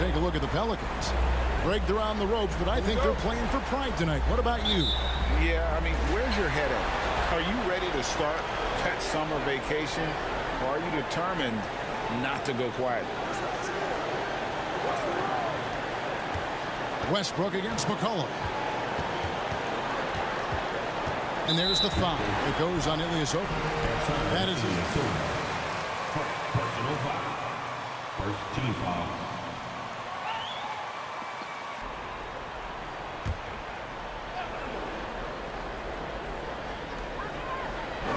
take a look at the Pelicans. Greg, they're on the ropes, but I think they're playing for pride tonight. What about you? Yeah, I mean, where's your head at? Are you ready to start that summer vacation, or are you determined not to go quietly? Westbrook against McCollum. And there's the foul. It goes on Ilyasova. That is his personal foul. First team foul.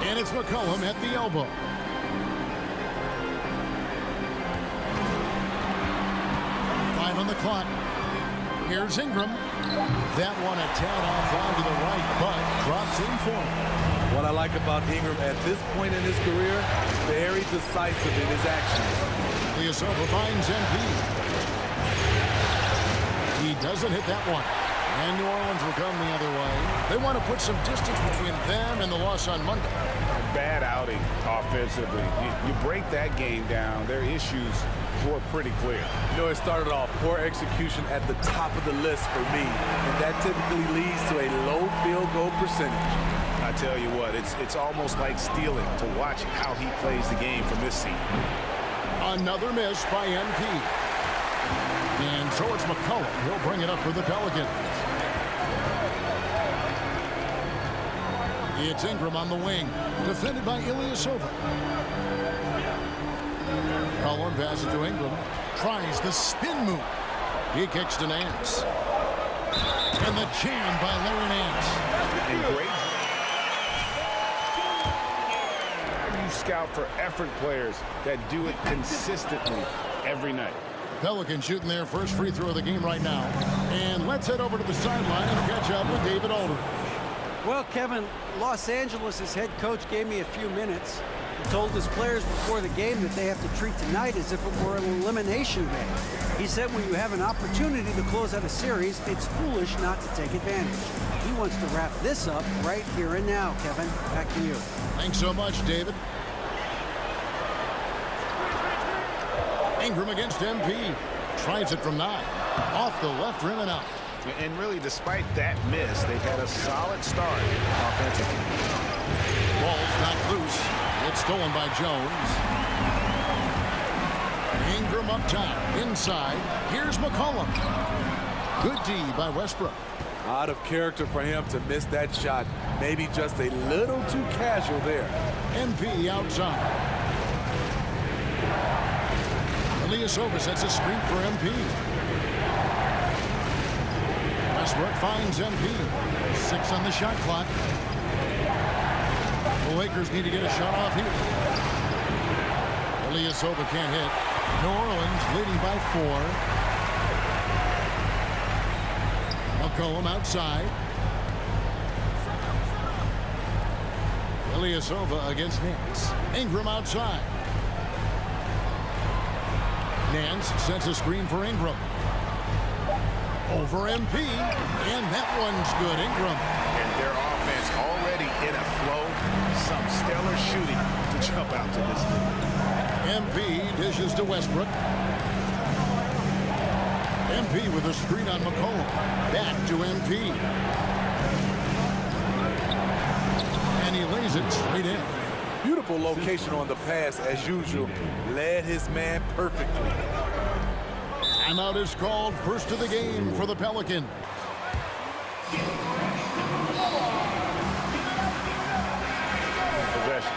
And it's McCollum at the elbow. Five on the clock. Here's Ingram. That one a tad off onto the right, but drops in for him. What I like about Ingram at this point in his career, very decisive in his actions. Ilyasova finds MP. He doesn't hit that one. And New Orleans will come the other way. They want to put some distance between them and the loss on Monday. A bad outing offensively. You break that game down, their issues were pretty clear. You know, it started off poor execution at the top of the list for me, and that typically leads to a low field goal percentage. I tell you what, it's almost like stealing to watch how he plays the game from this seat. Another miss by MP. And so it's McCollum. He'll bring it up for the Pelicans. It's Ingram on the wing, defended by Ilyasova. McCollum passes to Ingram. Tries the spin move. He kicks to Nance. And the jam by Larry Nance. And great. You scout for effort players that do it consistently every night. Pelicans shooting their first free throw of the game right now. And let's head over to the sideline and catch up with David Aldridge. Well, Kevin, Los Angeles' head coach gave me a few minutes. He told his players before the game that they have to treat tonight as if it were an elimination game. He said when you have an opportunity to close out a series, it's foolish not to take advantage. He wants to wrap this up right here and now, Kevin. Back to you. Thanks so much, David. Ingram against MP. Tries it from 9. Off the left rim and out. And really, despite that miss, they've had a solid start offensively. Ball's not loose. It's stolen by Jones. Ingram up top. Inside. Here's McCollum. Good D by Westbrook. Out of character for him to miss that shot. Maybe just a little too casual there. MP outside. Ilyasova sets a screen for MP. Westbrook finds MP. 6 on the shot clock. The Lakers need to get a shot off here. Ilyasova can't hit. New Orleans leading by 4. McCollum outside. Ilyasova against Nance. Ingram outside. Nance sets a screen for Ingram. Over MP, and that one's good. Ingram. And their offense already in a flow. Some stellar shooting to jump out to this lead. MP dishes to Westbrook. MP with a screen on McCollum. Back to MP. And he lays it straight in. Beautiful location on the pass as usual. Led his man perfectly. Timeout is called. First of the game for the Pelicans. Possession.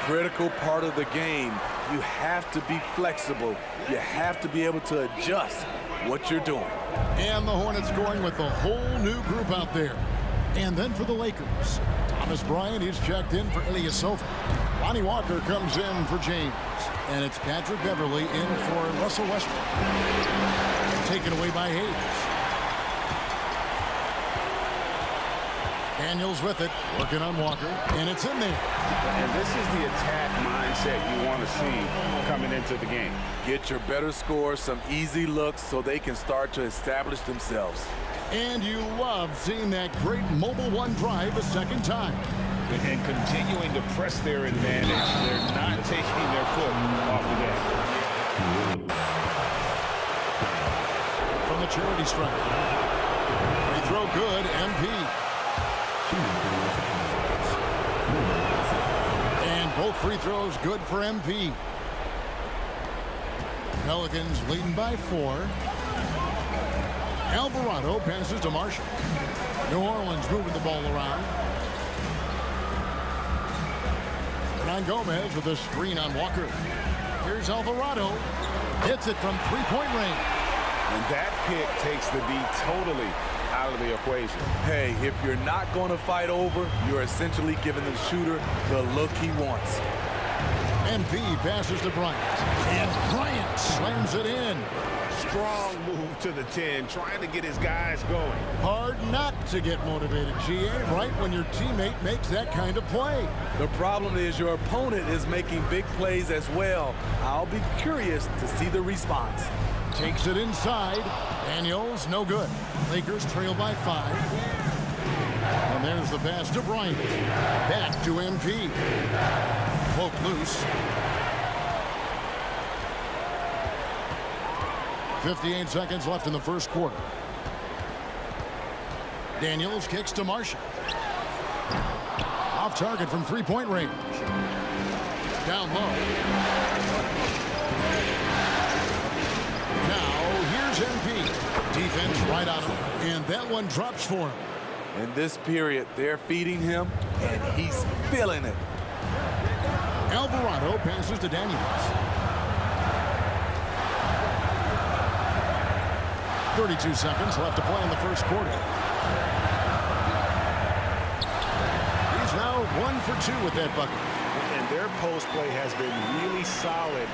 Critical part of the game. You have to be flexible. You have to be able to adjust what you're doing. And the Hornets scoring with a whole new group out there. And then for the Lakers, Thomas Bryant is checked in for Ilyasova. Lonnie Walker comes in for James. And it's Patrick Beverly in for Russell Westbrook. Taken away by Hayes. Daniels with it, working on Walker, and it's in there. And this is the attack mindset you want to see coming into the game. Get your better scores, some easy looks so they can start to establish themselves. And you love seeing that great mobile one drive a second time. And continuing to press their advantage. They're not taking their foot off the gas. charity stripe. Free throw good, MP. And both free throws good for MP. Pelicans leading by 4. Alvarado passes to Marshall. New Orleans moving the ball around. Hernan Gomez with a screen on Walker. Here's Alvarado. Hits it from three-point range. And that pick takes the D totally out of the equation. Hey, if you're not going to fight over, you're essentially giving the shooter the look he wants. MP passes to Bryant. And Bryant slams it in. Strong move to the 10, trying to get his guys going. Hard not to get motivated, GA, right when your teammate makes that kind of play. The problem is your opponent is making big plays as well. I'll be curious to see the response. Takes it inside. Daniels, no good. Lakers trail by 5. And there's the pass to Bryant. Back to MP. Poke loose. 58 seconds left in the first quarter. Daniels kicks to Marshall. Off target from three-point range. Down low. Now here's MP. Defense right on him. And that one drops for him. In this period, they're feeding him, and he's feeling it. Alvarado passes to Daniels. 32 seconds left to play in the first quarter. He's now 1 for 2 with that bucket. And their post play has been really solid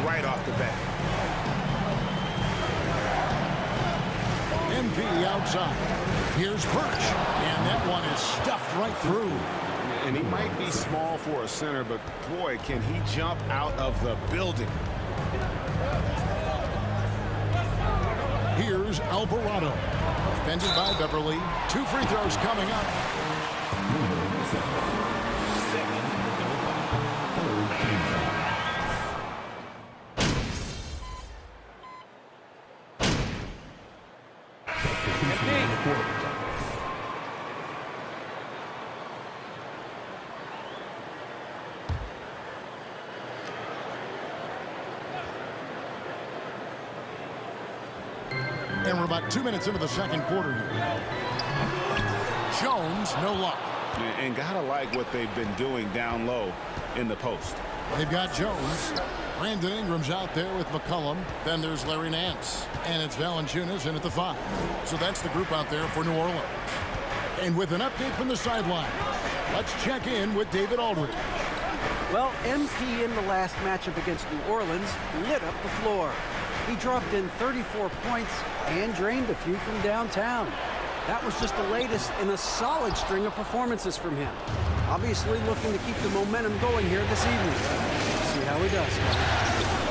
right off the bat. MP outside. Here's Birch. And that one is stuffed right through. And he might be small for a center, but boy, can he jump out of the building. Here's Alvarado. Defended by Beverly. 2 free throws coming up. And we're about 2 minutes into the second quarter here. Jones, no luck. And gotta like what they've been doing down low in the post. They've got Jones. Brandon Ingram's out there with McCollum. Then there's Larry Nance. And it's Valanciunas in at the 5. So that's the group out there for New Orleans. And with an update from the sideline, let's check in with David Aldridge. Well, MP in the last matchup against New Orleans lit up the floor. He dropped in 34 points and drained a few from downtown. That was just the latest in a solid string of performances from him. Obviously looking to keep the momentum going here this evening. See how he does.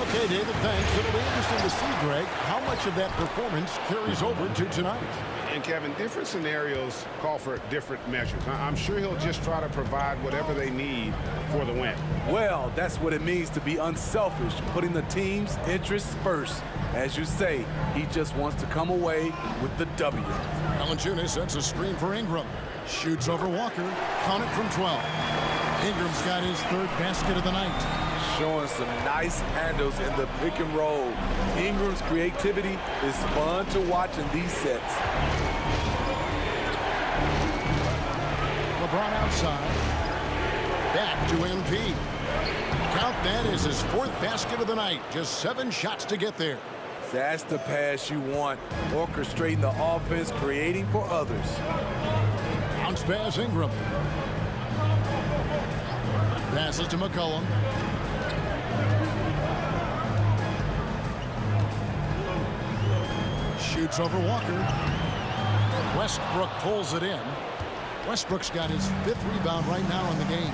Okay, David, thanks. It'll be interesting to see, Greg, how much of that performance carries over to tonight. And Kevin, different scenarios call for different measures. I'm sure he'll just try to provide whatever they need for the win. Well, that's what it means to be unselfish, putting the team's interests first. As you say, he just wants to come away with the W. Valanciunas sets a screen for Ingram. Shoots over Walker. Count it from 12. Ingram's got his 3rd basket of the night. Showing some nice handles in the pick and roll. Ingram's creativity is fun to watch in these sets. LeBron outside. Back to MP. Count that as his 4th basket of the night. Just 7 shots to get there. That's the pass you want. Orchestrating the offense, creating for others. Bounce pass Ingram. Passes to McCollum. Shoots over Walker. Westbrook pulls it in. Westbrook's got his 5th rebound right now in the game.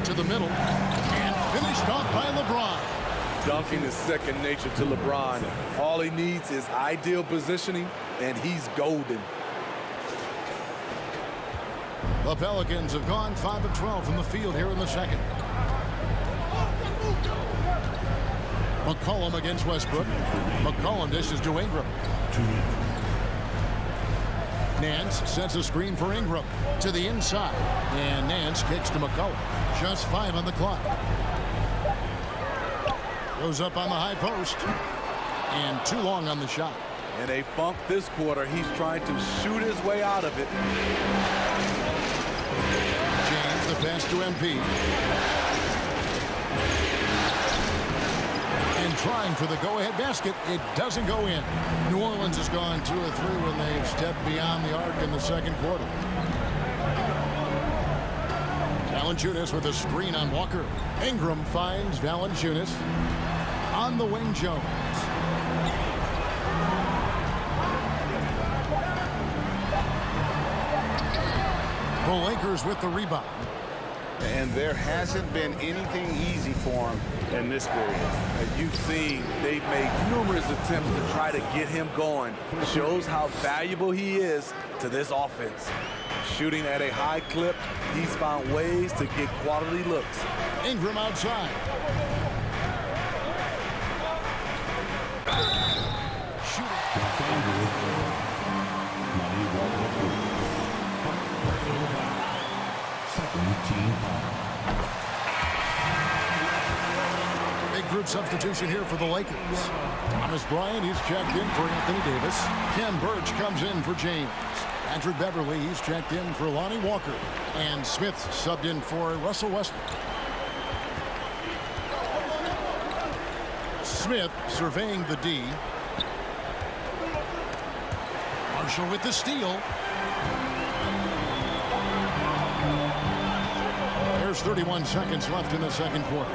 To the middle. And finished off by LeBron. Dunking is second nature to LeBron. All he needs is ideal positioning, and he's golden. The Pelicans have gone 5 of 12 from the field here in the second. McCollum against Westbrook. McCollum dishes to Ingram. 2 minutes. Nance sets a screen for Ingram to the inside. And Nance kicks to McCollum. Just 5 on the clock. Goes up on the high post. And too long on the shot. In a funk this quarter, he's trying to shoot his way out of it. James, the pass to MP. And trying for the go-ahead basket. It doesn't go in. New Orleans has gone 2 of 3 when they've stepped beyond the arc in the second quarter. Valanciunas with a screen on Walker. Ingram finds Valanciunas. On the wing, Jones. The Lakers with the rebound. And there hasn't been anything easy for him in this period. As you've seen, they've made numerous attempts to try to get him going. Shows how valuable he is to this offense. Shooting at a high clip, he's found ways to get quality looks. Ingram outside. Shooting. Los Angeles. Lonnie Walker. Personal foul. Second team foul. Big group substitution here for the Lakers. Thomas Bryant, he's checked in for Anthony Davis. Ken Birch comes in for James. Patrick Beverly, he's checked in for Lonnie Walker. And Smith subbed in for Russell Westbrook. Smith surveying the D. Marshall with the steal. There's 31 seconds left in the second quarter.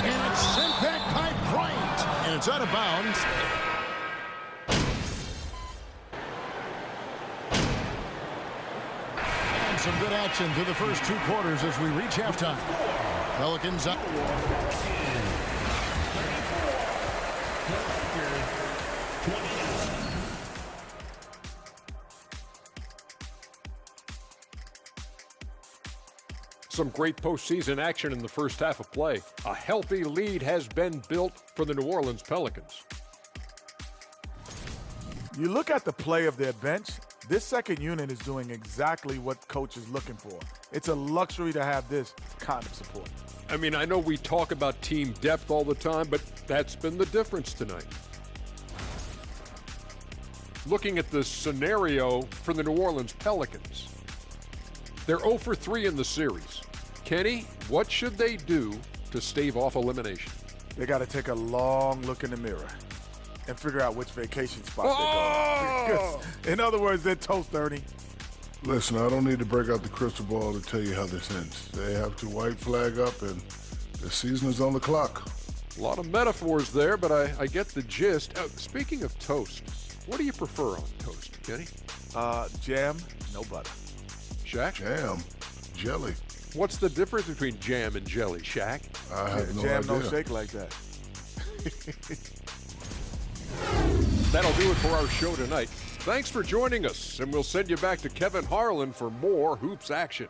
And it's sent back by Bryant. And it's out of bounds. And some good action through the first 2 quarters as we reach halftime. Pelicans up. Some great postseason action in the first half of play. A healthy lead has been built for the New Orleans Pelicans. You look at the play of their bench, this second unit is doing exactly what coach is looking for. It's a luxury to have this kind of support. I mean, I know we talk about team depth all the time, but that's been the difference tonight. Looking at the scenario for the New Orleans Pelicans, they're 0 for 3 in the series. Kenny, what should they do to stave off elimination? They got to take a long look in the mirror and figure out which vacation spot they're going. In other words, they're toast, Ernie. Listen, I don't need to break out the crystal ball to tell you how this ends. They have to white flag up, and the season is on the clock. A lot of metaphors there, but I get the gist. Speaking of toast, what do you prefer on toast, Kenny? Jam, no butter. Shaq? Jam, jelly. What's the difference between jam and jelly, Shaq? I have no Jam idea. don't shake like that. That'll do it for our show tonight. Thanks for joining us, and we'll send you back to Kevin Harlan for more hoops action.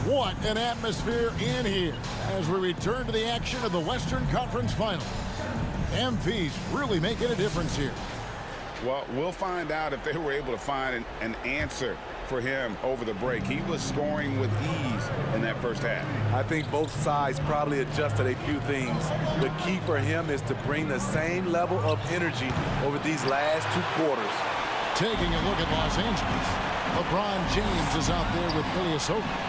What an atmosphere in here as we return to the action of the Western Conference Final. MP's really making a difference here. Well, we'll find out if they were able to find an answer for him over the break. He was scoring with ease in that first half. I think both sides probably adjusted a few things. The key for him is to bring the same level of energy over these last 2 quarters. Taking a look at Los Angeles, LeBron James is out there with Ilyasova.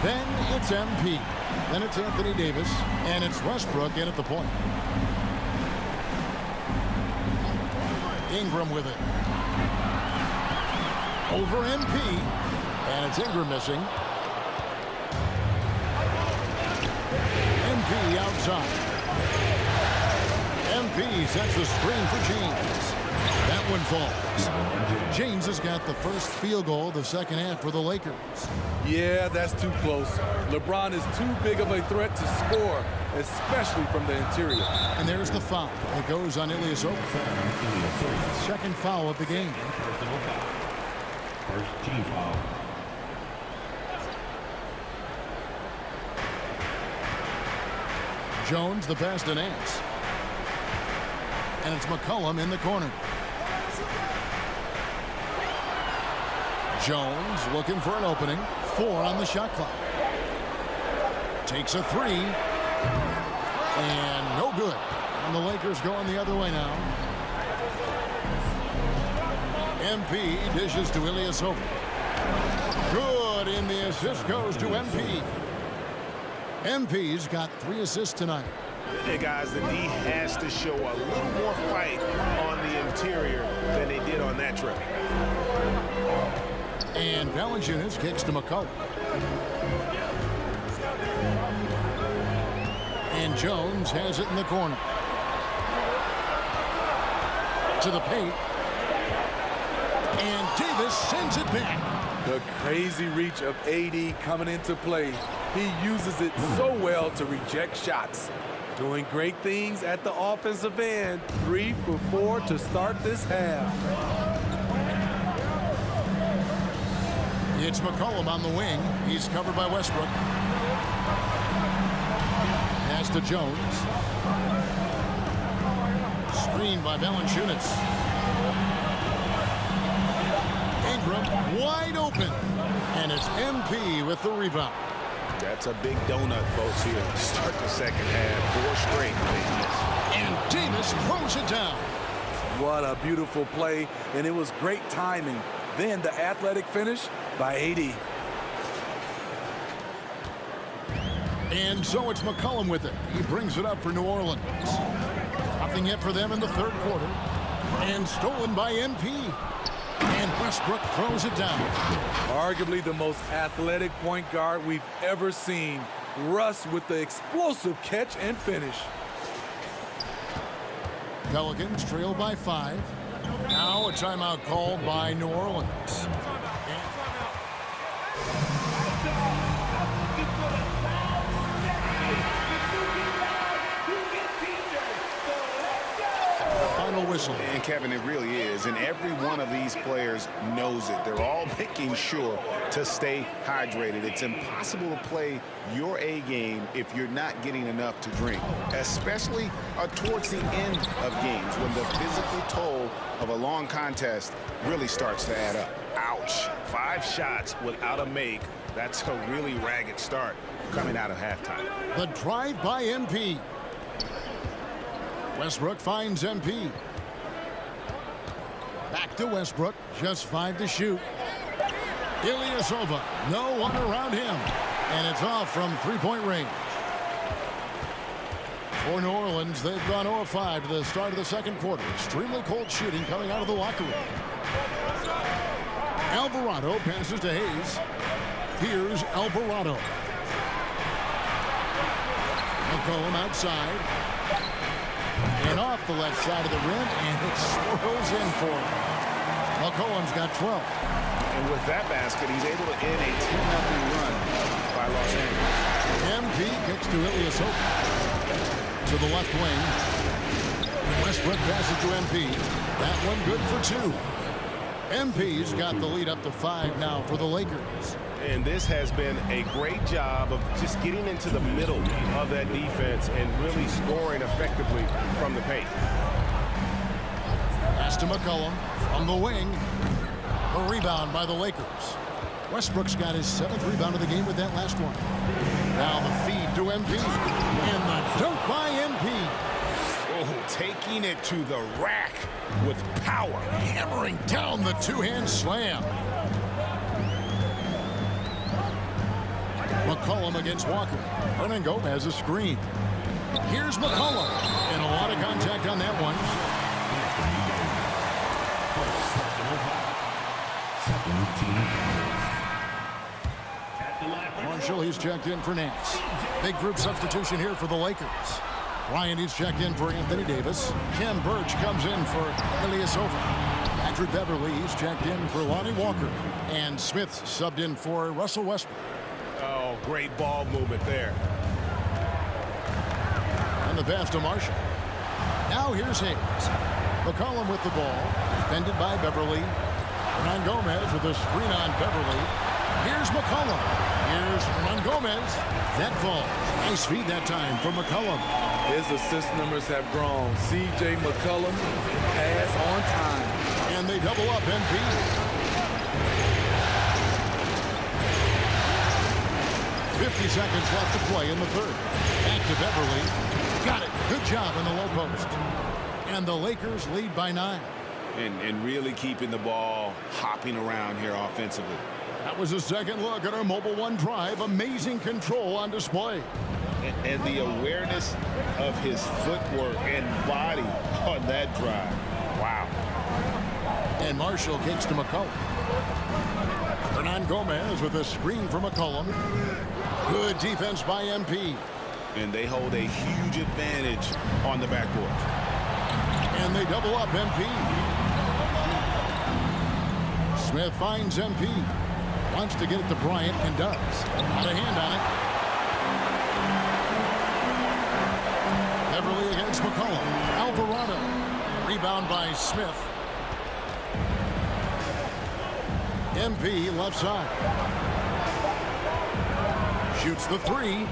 Then it's MP. Then it's Anthony Davis. And it's Westbrook in at the point. Ingram with it. Over MP. And it's Ingram missing. MP outside. MP sets the screen for James. That that one falls. James has got the first field goal of the second half for the Lakers. Yeah, that's too close. LeBron is too big of a threat to score, especially from the interior. And there's the foul. It goes on Ilyasova. Second foul of the game. First team foul. Jones the pass to Nance. And it's McCollum in the corner. Jones looking for an opening. 4 on the shot clock. Takes a 3. And no good. And the Lakers going the other way now. MP dishes to Ilyasova. Good, and the assist goes to MP. MP's got 3 assists tonight. Hey guys, the D has to show a little more fight on the interior than they did on that trip. And Valanciunas kicks to McCollum. And Jones has it in the corner. To the paint. And Davis sends it back. The crazy reach of AD coming into play. He uses it so well to reject shots. Doing great things at the offensive end. 3 for 4 to start this half. It's McCollum on the wing. He's covered by Westbrook. Pass to Jones. Screened by Valanciunas. Ingram wide open. And it's MP with the rebound. That's a big donut, folks, here. Start the second half. 4 straight. And Davis throws it down. What a beautiful play, and it was great timing. Then the athletic finish by AD. And so it's McCollum with it. He brings it up for New Orleans. Nothing yet for them in the third quarter. And stolen by MP. And Westbrook throws it down. Arguably the most athletic point guard we've ever seen. Russ with the explosive catch and finish. Pelicans trail by 5. Now a timeout called by New Orleans. Final whistle. And Kevin, it really is. And every one of these players knows it. They're all making sure to stay hydrated. It's impossible to play your A game if you're not getting enough to drink, especially towards the end of games when the physical toll of a long contest really starts to add up. Ouch. 5 shots without a make. That's a really ragged start coming out of halftime. The drive by MP. Westbrook finds MP. Back to Westbrook. Just 5 to shoot. Ilyasova. No one around him. And it's off from 3-point range. For New Orleans, they've gone 0-5 to the start of the second quarter. Extremely cold shooting coming out of the locker room. Alvarado passes to Hayes. Here's Alvarado. McCollum outside. And off the left side of the rim, and it swirls in for him. McCollum's got 12. And with that basket, he's able to end a 10-0 run by Los Angeles. MP kicks to Ilyasova. To the left wing. Westbrook passes to MP. That one good for 2. MP's got the lead up to 5 now for the Lakers. And this has been a great job of just getting into the middle of that defense and really scoring effectively from the paint. Pass to McCollum from the wing. A rebound by the Lakers. Westbrook's got his 7th rebound of the game with that last one. Now the feed to MP. And the dunk by MP. Oh, taking it to the rack with power. Hammering down the 2-hand slam. McCollum against Walker. Hernangomez has a screen. Here's McCollum. And a lot of contact on that one. Marshall, he's checked in for Nance. Big group substitution here for the Lakers. Ryan, he's checked in for Anthony Davis. Ken Birch comes in for Ilyasova. Patrick Beverly's checked in for Lonnie Walker. And Smith subbed in for Russell Westbrook. Oh, great ball movement there. And the pass to Marshall. Now here's Hayes. McCollum with the ball. Defended by Beverly. Hernan Gomez with a screen on Beverly. Here's McCollum. Here's Hernan Gomez. That falls. Nice feed that time for McCollum. His assist numbers have grown. C.J. McCollum pass on time. And they double up MP. .50 seconds left to play in the third. Back to Beverly. Got it. Good job in the low post. And the Lakers lead by 9. And really keeping the ball hopping around here offensively. That was a second look at our Mobile One drive. Amazing control on display. And the awareness of his footwork and body on that drive. Wow. And Marshall kicks to McCollum. Hernan Gomez with a screen for McCollum. Good defense by MP. And they hold a huge advantage on the backboard. And they double up MP. Smith finds MP. Wants to get it to Bryant and does. Got a hand on it. Beverly against McCollum. Alvarado. Rebound by Smith. MP left side. Shoots the three.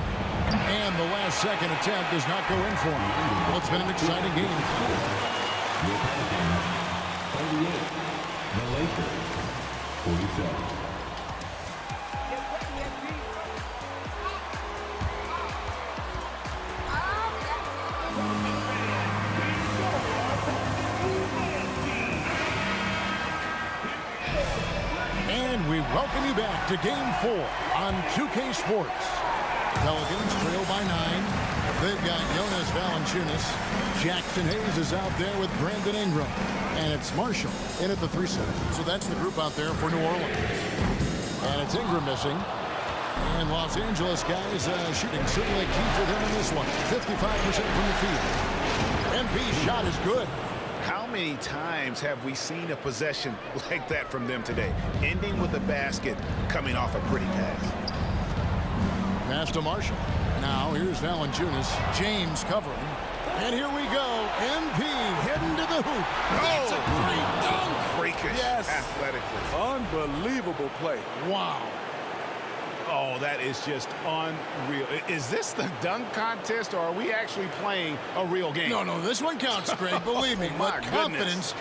And the last second attempt does not go in for him. Well, it's been an exciting game. The Lakers, 47. And we welcome you back to Game 4 on 2K Sports. Pelicans trail by 9. They've got Jonas Valanciunas. Jackson Hayes is out there with Brandon Ingram. And it's Marshall in at the 3 set. So that's the group out there for New Orleans. And it's Ingram missing. And Los Angeles guys shooting certainly key for them in this one. 55% from the field. MP's shot is good. How many times have we seen a possession like that from them today? Ending with a basket, coming off a pretty pass. Pass to Marshall. Now here's Valanciunas. James covering. And here we go. MP heading to the hoop. That's a great dunk. Freakish. Yes. Athletically. Unbelievable play. Wow. Oh, that is just unreal. Is this the dunk contest, or are we actually playing a real game? No, this one counts, Greg. Believe me. My But confidence.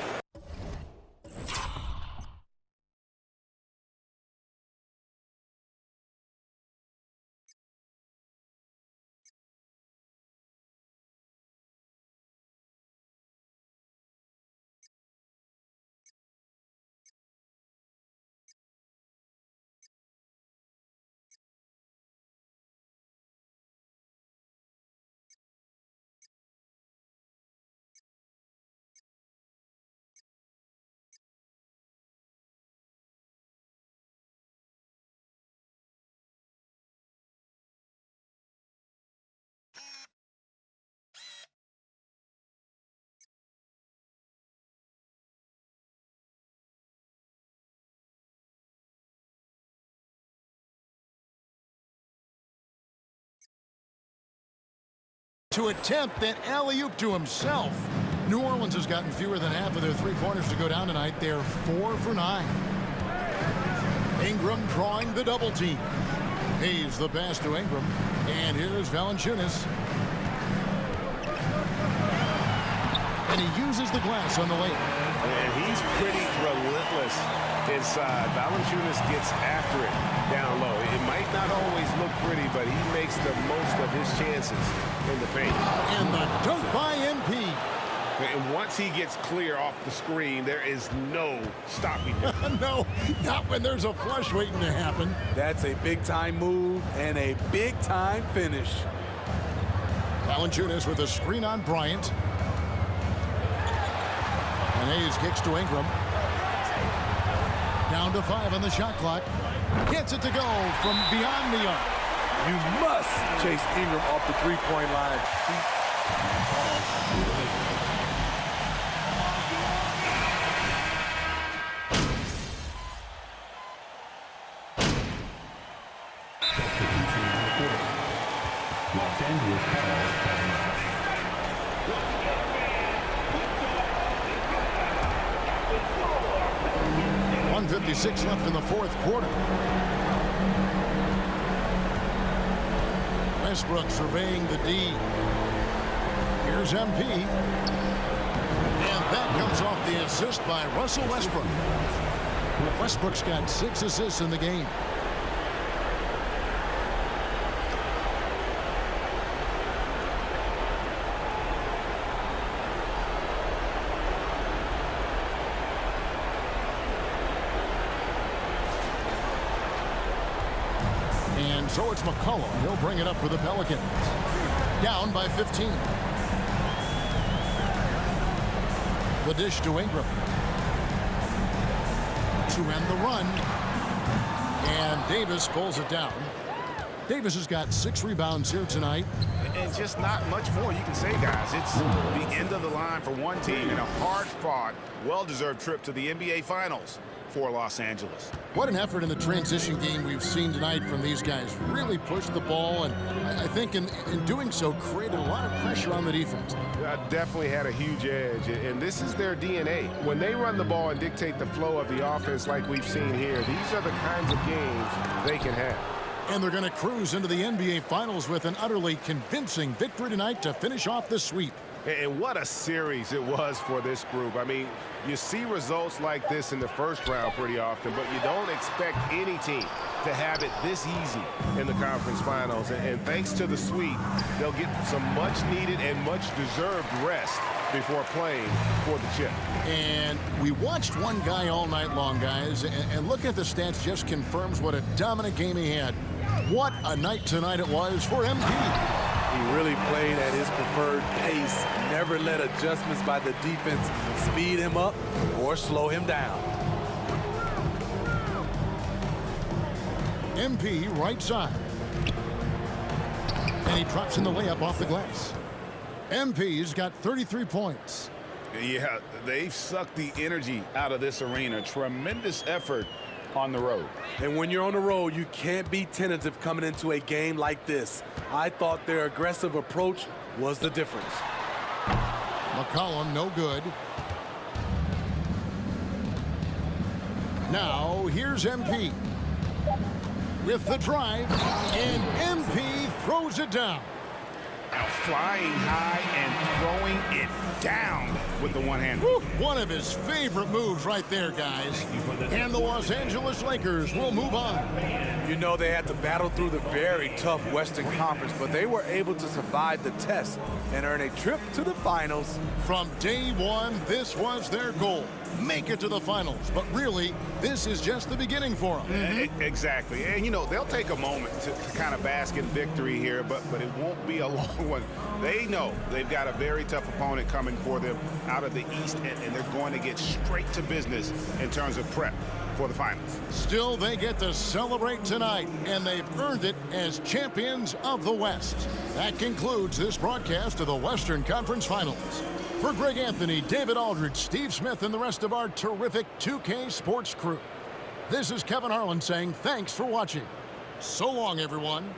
To attempt that alley-oop to himself. New Orleans has gotten fewer than half of their three-pointers to go down tonight. They're 4 for 9. Ingram drawing the double team. Hayes the pass to Ingram. And here's Valanciunas. And he uses the glass on the lane. And he's pretty relentless inside. Valanciunas gets after it down low. It might not always look pretty, but he makes the most of his chances in the paint. And the dunk by MP. And once he gets clear off the screen, there is no stopping him. No, not when there's a flush waiting to happen. That's a big-time move and a big-time finish. Valanciunas with a screen on Bryant. And Hayes kicks to Ingram. Down to 5 on the shot clock. Gets it to go from beyond the arc. You must chase Ingram off the three-point line. 2:56 left in the fourth quarter. Westbrook surveying the D. Here's MP. And that comes off the assist by Russell Westbrook. Westbrook's got 6 assists in the game. And so it's McCollum. He'll bring it up for the Pelicans. Down by 15. The dish to Ingram. To end the run. And Davis pulls it down. Davis has got 6 rebounds here tonight. And just not much more you can say, guys. It's the end of the line for one team in a hard-fought, well-deserved trip to the NBA Finals for Los Angeles. What an effort in the transition game we've seen tonight from these guys. Really pushed the ball, and I think in doing so created a lot of pressure on the defense. Definitely had a huge edge, and this is their DNA. When they run the ball and dictate the flow of the offense like we've seen here, these are the kinds of games they can have. And they're going to cruise into the NBA Finals with an utterly convincing victory tonight to finish off the sweep. And what a series it was for this group. I mean, you see results like this in the first round pretty often, but you don't expect any team to have it this easy in the conference finals. And thanks to the sweep, they'll get some much-needed and much-deserved rest before playing for the chip. And we watched one guy all night long, guys, and looking at the stats just confirms what a dominant game he had. What a night tonight it was for MP. He really played at his preferred pace, never let adjustments by the defense speed him up or slow him down. MP right side. And he drops in the layup off the glass. MP's got 33 points. Yeah, they've sucked the energy out of this arena. Tremendous effort on the road. And when you're on the road, you can't be tentative coming into a game like this. I thought their aggressive approach was the difference. McCollum, no good. Now, here's MP. With the drive, and MP throws it down. Now flying high and throwing it down with the one hand. One of his favorite moves right there, guys. And the Los Angeles Lakers will move on. You know, they had to battle through the very tough Western Conference, but they were able to survive the test and earn a trip to the finals. From day one, this was their goal. Make it to the finals. But really, this is just the beginning for them. Exactly. And, you know, they'll take a moment to kind of bask in victory here, but it won't be a long one. They know they've got a very tough opponent coming for them out of the East, and they're going to get straight to business in terms of prep for the finals. Still, they get to celebrate tonight, and they've earned it as champions of the West. That concludes this broadcast of the Western Conference Finals. For Greg Anthony, David Aldridge, Steve Smith, and the rest of our terrific 2K Sports crew, this is Kevin Harlan saying thanks for watching. So long, everyone.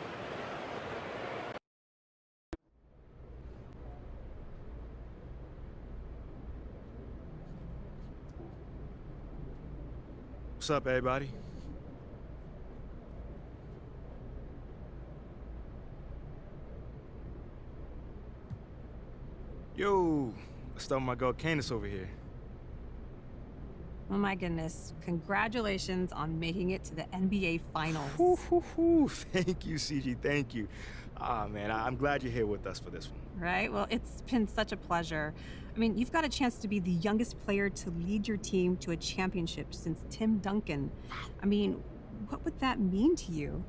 What's up, everybody? Yo, let's start with my girl Candace over here. Oh my goodness. Congratulations on making it to the NBA Finals. Thank you, CG, thank you. Ah, man, I'm glad you're here with us for this one. Right? Well, it's been such a pleasure. I mean, you've got a chance to be the youngest player to lead your team to a championship since Tim Duncan. I mean, what would that mean to you?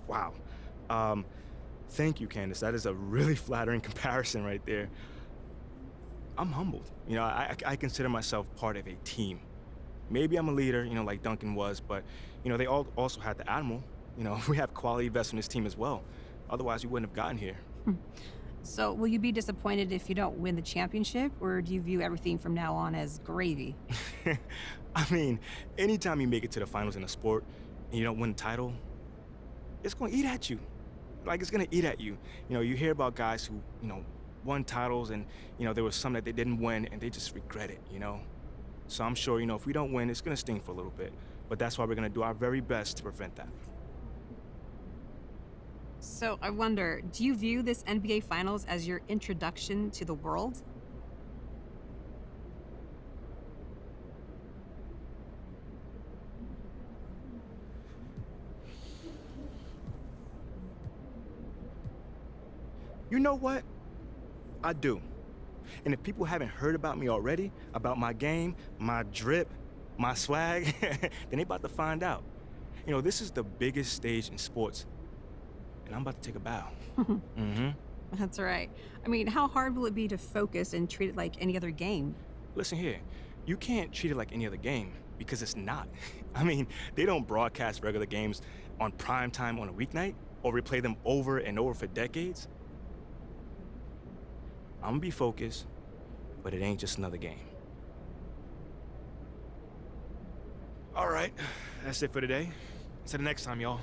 Wow. Thank you, Candace. That is a really flattering comparison right there. I'm humbled. You know, I consider myself part of a team. Maybe I'm a leader, you know, like Duncan was, but, you know, they all also had the Admiral. You know, we have quality vets on this team as well. Otherwise, we wouldn't have gotten here. So will you be disappointed if you don't win the championship, or do you view everything from now on as gravy? I mean, anytime you make it to the finals in a sport and you don't win the title, it's going to eat at you. like it's gonna eat at you. You know, you hear about guys who, you know, won titles and, you know, there was some that they didn't win and they just regret it, you know? So I'm sure, you know, if we don't win, it's gonna sting for a little bit. But that's why we're gonna do our very best to prevent that. So I wonder, do you view this NBA Finals as your introduction to the world? You know what? I do. And if people haven't heard about me already, about my game, my drip, my swag, then they about to find out. You know, this is the biggest stage in sports, and I'm about to take a bow. That's right. I mean, how hard will it be to focus and treat it like any other game? Listen here, you can't treat it like any other game because it's not. I mean, they don't broadcast regular games on prime time on a weeknight or replay them over and over for decades. I'm gonna be focused, but it ain't just another game. All right, that's it for today. Until the next time, y'all.